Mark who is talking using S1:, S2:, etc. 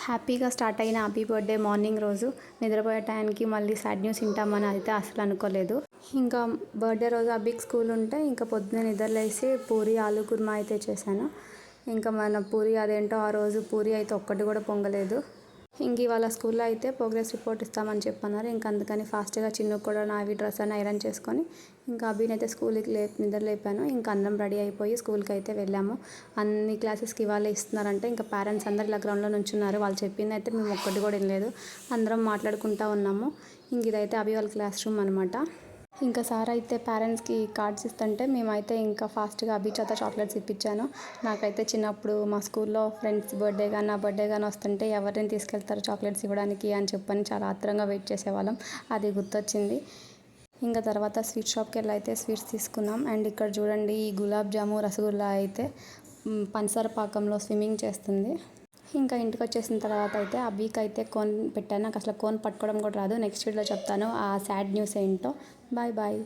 S1: హ్యాపీగా స్టార్ట్ అయిన అభి birthday morning రోజు నిద్రపోయే టైంకి మళ్ళీ సాడ్ న్యూస్ వింటామని అయితే అసలు అనుకోలేదు. ఇంకా బర్త్డే రోజు అభికి స్కూల్ ఉంటే ఇంకా పొద్దున్నే నిద్రలేసి పూరి ఆలు కుర్మా అయితే చేశాను. ఇంకా మన పూరి అదేంటో ఆ రోజు పూరి అయితే ఒక్కటి కూడా పొంగలేదు. ఇంక ఇవాళ స్కూల్లో అయితే ప్రోగ్రెస్ రిపోర్ట్ ఇస్తామని చెప్పన్నారు. ఇంకా అందుకని ఫాస్ట్గా చిన్నుకు కూడా నావి డ్రెస్ అని ఐరన్ చేసుకొని ఇంకా అభిని అయితే స్కూల్కి నిద్ర లేపాను. ఇంకా అందరం రెడీ అయిపోయి స్కూల్కి అయితే వెళ్ళాము. అన్ని క్లాసెస్కి ఇవాళ ఇస్తున్నారంటే ఇంకా పేరెంట్స్ అందరు ఇలా గ్రౌండ్లో నుంచున్నారు. వాళ్ళు చెప్పింది అయితే మేము ఒక్కటి కూడా వినలేదు. అందరం మాట్లాడుకుంటూ ఉన్నాము. ఇంక ఇదైతే అభి వాళ్ళ క్లాస్ రూమ్ అనమాట. ఇంకా సార్ అయితే పేరెంట్స్కి కార్డ్స్ ఇస్తుంటే మేమైతే ఇంకా ఫాస్ట్గా అభి చేత చాక్లెట్స్ ఇప్పించాను. నాకైతే చిన్నప్పుడు మా స్కూల్లో ఫ్రెండ్స్ బర్త్డే కానీ నా బర్త్డే కానీ వస్తుంటే ఎవరిని తీసుకెళ్తారు చాక్లెట్స్ ఇవ్వడానికి అని చెప్పని చాలా ఆత్రంగా వెయిట్ చేసేవాళ్ళం. అది గుర్తొచ్చింది. ఇంకా తర్వాత స్వీట్ షాప్కి వెళ్ళి అయితే స్వీట్స్ తీసుకున్నాం. అండ్ ఇక్కడ చూడండి ఈ గులాబ్ జాము రసగుల్లా అయితే పంచదార పాకంలో స్విమ్మింగ్ చేస్తుంది. ఇంకా ఇంటికి వచ్చేసిన తర్వాత అయితే అభికి అయితే కోన్ పెట్టాను. నాకు అసలు కోన్ పట్టుకోవడం కూడా రాదు. నెక్స్ట్ వీడియోలో చెప్తాను ఆ సాడ్ న్యూస్ ఏంటో. Bye bye.